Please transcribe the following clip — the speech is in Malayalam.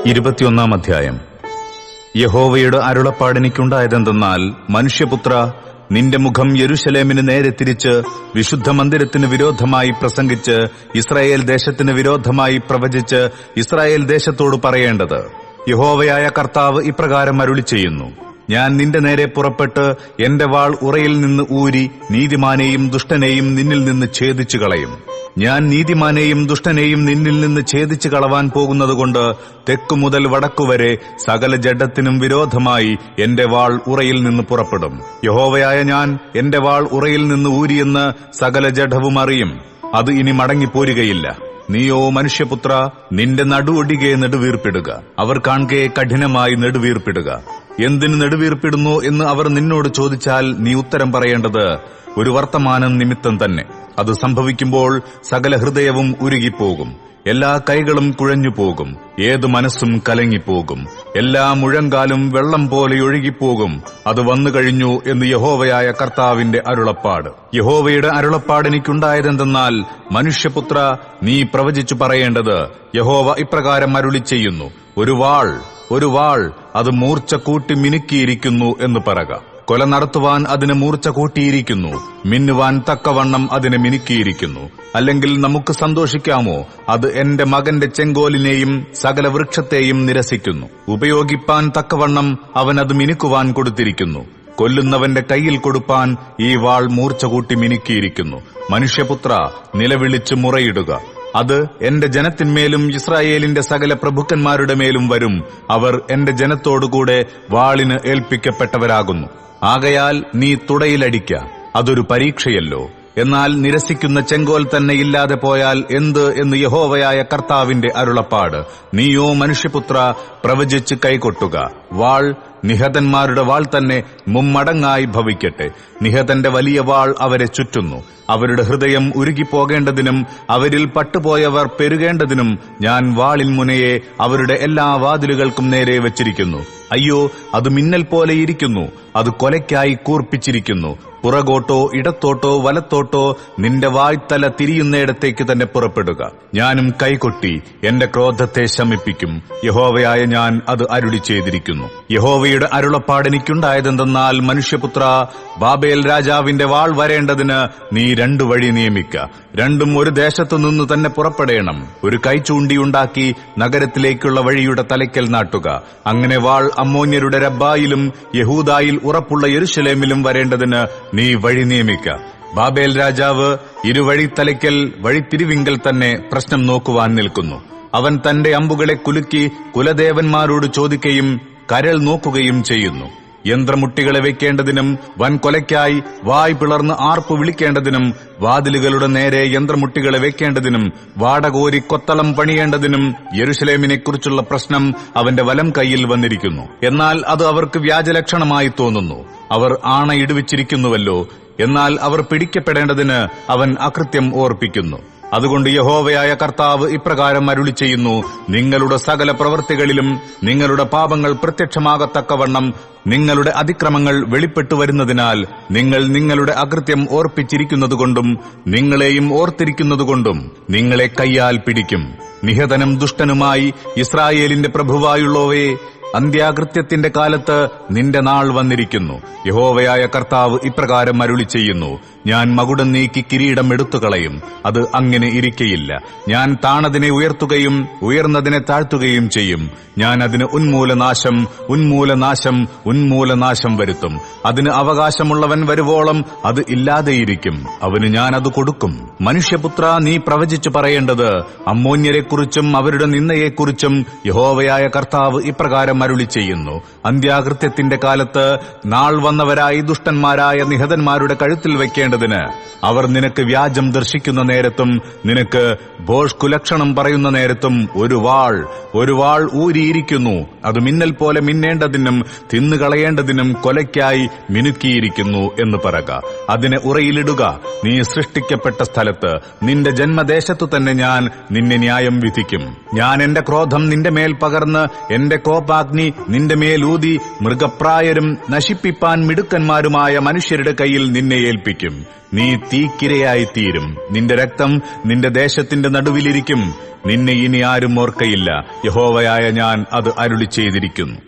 21 അധ്യായം. യഹോവയുടെ അരുളപ്പാടെനിക്കുണ്ടായതെന്തെന്നാൽ, മനുഷ്യപുത്ര, നിന്റെ മുഖം യെരൂശലേമിന് നേരെ തിരിച്ച് വിശുദ്ധ മന്ദിരത്തിന് വിരോധമായി പ്രസംഗിച്ച് ഇസ്രായേൽ ദേശത്തിന് വിരോധമായി പ്രവചിച്ച് ഇസ്രായേൽ ദേശത്തോട് പറയേണ്ടത്: യഹോവയായ കർത്താവ് ഇപ്രകാരം അരുളിച്ചെയ്യുന്നു, ഞാൻ നിന്റെ നേരെ പുറപ്പെട്ട് എന്റെ വാൾ ഉറയിൽ നിന്ന് ഊരി നീതിമാനെയും ദുഷ്ടനെയും നിന്നിൽ നിന്ന് ഛേദിച്ചു കളയും. ഞാൻ നീതിമാനെയും ദുഷ്ടനെയും നിന്നിൽ നിന്ന് ഛേദിച്ചു കളവാൻ പോകുന്നതുകൊണ്ട് തെക്കു മുതൽ വടക്കുവരെ സകല ജഡത്തിനും വിരോധമായി എന്റെ വാൾ ഉറയിൽ നിന്ന് പുറപ്പെടും. യഹോവയായ ഞാൻ എന്റെ വാൾ ഉറയിൽ നിന്ന് ഊരിയെന്ന് സകല ജഡവും അറിയും. അത് ഇനി മടങ്ങിപ്പോരുകയില്ല. നീയോ മനുഷ്യപുത്ര, നിന്റെ നടുവൊടികെ നെടുവീർപ്പിടുക. അവർ കാൺകെ കഠിനമായി നെടുവീർപ്പിടുക. എന്തിന് നെടുവീർപ്പിടുന്നു എന്ന് അവർ നിന്നോട് ചോദിച്ചാൽ നീ ഉത്തരം പറയേണ്ടത്: ഒരു വർത്തമാനം നിമിത്തം തന്നെ. അത് സംഭവിക്കുമ്പോൾ സകല ഹൃദയവും ഉരുകിപ്പോകും, എല്ലാ കൈകളും കുഴഞ്ഞുപോകും, ഏതു മനസ്സും കലങ്ങിപ്പോകും, എല്ലാ മുഴങ്കാലും വെള്ളം പോലെ ഒഴുകിപ്പോകും. അത് വന്നു കഴിഞ്ഞു എന്ന് യഹോവയായ കർത്താവിന്റെ അരുളപ്പാട്. യഹോവയുടെ അരുളപ്പാടെനിക്കുണ്ടായതെന്തെന്നാൽ, മനുഷ്യപുത്ര, നീ പ്രവചിച്ചു പറയേണ്ടത്: യഹോവ ഇപ്രകാരം അരുളിച്ചെയ്യുന്നു, ഒരു വാൾ അത് മൂർച്ച കൂട്ടി മിനുക്കിയിരിക്കുന്നു എന്ന് പറക. കൊല നടത്തുവാൻ അതിന് മൂർച്ച കൂട്ടിയിരിക്കുന്നു, മിന്നുവാൻ തക്കവണ്ണം അതിനെ മിനുക്കിയിരിക്കുന്നു. അല്ലെങ്കിൽ നമുക്ക് സന്തോഷിക്കാമോ? അത് എന്റെ മകന്റെ ചെങ്കോലിനെയും സകല വൃക്ഷത്തെയും നിരസിക്കുന്നു. ഉപയോഗിപ്പാൻ തക്കവണ്ണം അവൻ അത് മിനുക്കുവാൻ കൊടുത്തിരിക്കുന്നു. കൊല്ലുന്നവന്റെ കയ്യിൽ കൊടുപ്പാൻ ഈ വാൾ മൂർച്ച കൂട്ടി മിനുക്കിയിരിക്കുന്നു. മനുഷ്യപുത്ര, നിലവിളിച്ച് മുറയിടുക. അത് എന്റെ ജനത്തിന്മേലും ഇസ്രായേലിന്റെ സകല പ്രഭുക്കന്മാരുടെ മേലും വരും. അവർ എന്റെ ജനത്തോടുകൂടെ വാളിന് ഏൽപ്പിക്കപ്പെട്ടവരാകുന്നു. ആകയാൽ നീ തുടയിലടിക്ക. അതൊരു പരീക്ഷയല്ലോ. എന്നാൽ നിരസിക്കുന്ന ചെങ്കോൽ തന്നെ ഇല്ലാതെ പോയാൽ എന്ത് എന്ന് യഹോവയായ കർത്താവിന്റെ അരുളപ്പാട്. നീയോ മനുഷ്യപുത്ര, പ്രവചിച്ച് കൈകൊട്ടുക. വാൾ നിഹതന്മാരുടെ വാൾ തന്നെ മുമ്മടങ്ങായി ഭവിക്കട്ടെ. നിഹതന്റെ വലിയ വാൾ അവരെ ചുറ്റുന്നു. അവരുടെ ഹൃദയം ഉരുകിപ്പോകേണ്ടതിനും അവരിൽ പട്ടുപോയവർ പെരുകേണ്ടതിനും ഞാൻ വാളിൻ മുനയെ അവരുടെ എല്ലാ വാതിലുകൾക്കും നേരെ വച്ചിരിക്കുന്നു. അയ്യോ, അത് മിന്നൽ പോലെ ഇരിക്കുന്നു. അത് കൊലയ്ക്കായി കൂർപ്പിച്ചിരിക്കുന്നു. പുറകോട്ടോ ഇടത്തോട്ടോ വലത്തോട്ടോ നിന്റെ വായ്ത്തല തിരിയുന്നിടത്തേക്ക് തന്നെ പുറപ്പെടുക. ഞാനും കൈകൊട്ടി എന്റെ ക്രോധത്തെ ശമിപ്പിക്കും. യഹോവയായ ഞാൻ അത് അരുളി ചെയ്തിരിക്കുന്നു. യഹോവയുടെ അരുളപ്പാടെനിക്കുണ്ടായതെന്തെന്നാൽ, മനുഷ്യപുത്ര, ബാബേൽ രാജാവിന്റെ വാൾ വരേണ്ടതിന് നീ 2 വഴി നിയമിക്ക. രണ്ടും ഒരു ദേശത്തു നിന്ന് തന്നെ പുറപ്പെടേണം. ഒരു കൈചൂണ്ടിയുണ്ടാക്കി നഗരത്തിലേക്കുള്ള വഴിയുടെ തലയ്ക്കൽ നാട്ടുക. അങ്ങനെ വാൾ അമ്മോന്യരുടെ രബ്ബായിലും യഹൂദായിൽ ഉറപ്പുള്ള യെരൂശലേമിലും വരേണ്ടതിന് നീ വഴി നിയമിക്ക. ബാബേൽ രാജാവ് ഇരുവഴി തലയ്ക്കൽ വഴിത്തിരിവിങ്കൽ തന്നെ പ്രശ്നം നോക്കുവാൻ നിൽക്കുന്നു. അവൻ തന്റെ അമ്പുകളെ കുലുക്കി കുലദേവന്മാരോട് ചോദിക്കുകയും കരൾ നോക്കുകയും ചെയ്യുന്നു. യന്ത്രമുട്ടികളെ വയ്ക്കേണ്ടതിനും വൻകൊലയ്ക്കായി വായ് പിളർന്ന് ആർപ്പ് വിളിക്കേണ്ടതിനും വാതിലുകളുടെ നേരെ യന്ത്രമുട്ടികളെ വയ്ക്കേണ്ടതിനും വാടകോരി കൊത്തളം പണിയേണ്ടതിനും യെരൂശലേമിനെക്കുറിച്ചുള്ള പ്രശ്നം അവന്റെ വലം കൈയിൽ വന്നിരിക്കുന്നു. എന്നാൽ അത് അവർക്ക് വ്യാജലക്ഷണമായി തോന്നുന്നു. അവർ ആണയിടുവിച്ചിരിക്കുന്നുവല്ലോ. എന്നാൽ അവർ പിടിക്കപ്പെടേണ്ടതിന് അവൻ അകൃത്യം ഓർപ്പിക്കുന്നു. അതുകൊണ്ട് യഹോവയായ കർത്താവ് ഇപ്രകാരം അരുളിച്ചെയ്യുന്നു: നിങ്ങളുടെ സകല പ്രവൃത്തികളിലും നിങ്ങളുടെ പാപങ്ങൾ പ്രത്യക്ഷമാകത്തക്കവണ്ണം നിങ്ങളുടെ അതിക്രമങ്ങൾ വെളിപ്പെട്ടു വരുന്നതിനാൽ നിങ്ങൾ നിങ്ങളുടെ അകൃത്യം ഓർപ്പിച്ചിരിക്കുന്നതുകൊണ്ടും നിങ്ങളെയും ഓർത്തിരിക്കുന്നതുകൊണ്ടും നിങ്ങളെ കയ്യാൽ പിടിക്കും. നിഹതനും ദുഷ്ടനുമായി ഇസ്രായേലിന്റെ പ്രഭുവായുള്ളവയെ, അന്ത്യാകൃത്യത്തിന്റെ കാലത്ത് നിന്റെ നാൾ വന്നിരിക്കുന്നു. യഹോവയായ കർത്താവ് ഇപ്രകാരം അരുളിച്ചെയ്യുന്നു: ഞാൻ മകുടം നീക്കി കിരീടം എടുത്തുകളയും. അത് അങ്ങനെ ഇരിക്കയില്ല. ഞാൻ താണതിനെ ഉയർത്തുകയും ഉയർന്നതിനെ താഴ്ത്തുകയും ചെയ്യും. ഞാൻ അതിന് ഉന്മൂലനാശം വരുത്തും. അതിന് അവകാശമുള്ളവൻ വരുവോളം അത് ഇല്ലാതെയിരിക്കും. അവന് ഞാൻ അത് കൊടുക്കും. മനുഷ്യപുത്ര, നീ പ്രവചിച്ചു പറയേണ്ടത്: അമ്മോന്യരെക്കുറിച്ചും അവരുടെ നിന്ദയെക്കുറിച്ചും യഹോവയായ കർത്താവ് ഇപ്രകാരം അരുളി ചെയ്യുന്നു: അന്ത്യാകൃത്യത്തിന്റെ കാലത്ത് നാൾ വന്നവരായി ദുഷ്ടന്മാരായ നിഹതന്മാരുടെ കഴുത്തിൽ വയ്ക്കേണ്ടതിന് അവർ നിനക്ക് വ്യാജം ദർശിക്കുന്ന നേരത്തും നിനക്ക് ഭോഷ്കുലക്ഷണം പറയുന്ന നേരത്തും ഒരു വാൾ ഊരിയിരിക്കുന്നു. അത് മിന്നൽ പോലെ മിന്നേണ്ടതിനും തിന്നുകളയേണ്ടതിനും കൊലയ്ക്കായി മിനുക്കിയിരിക്കുന്നു എന്ന് പറക. അതിനെ ഉറയിലിടുക. നീ സൃഷ്ടിക്കപ്പെട്ട സ്ഥലത്ത് നിന്റെ ജന്മദേശത്തു തന്നെ ഞാൻ നിന്നെ ന്യായം വിധിക്കും. ഞാൻ എന്റെ ക്രോധം നിന്റെ മേൽ പകർന്ന് എന്റെ കോപാഗ്നി അഗ്നി നിന്റെ മേലൂതി മൃഗപ്രായരും നശിപ്പിപ്പാൻ മിടുക്കന്മാരുമായ മനുഷ്യരുടെ കയ്യിൽ നിന്നെ ഏൽപ്പിക്കും. നീ തീക്കിരയായിത്തീരും. നിന്റെ രക്തം നിന്റെ ദേശത്തിന്റെ നടുവിലിരിക്കും. നിന്നെ ഇനി ആരും ഓർക്കയില്ല. യഹോവയായ ഞാൻ അത് അരുളി ചെയ്തിരിക്കുന്നു.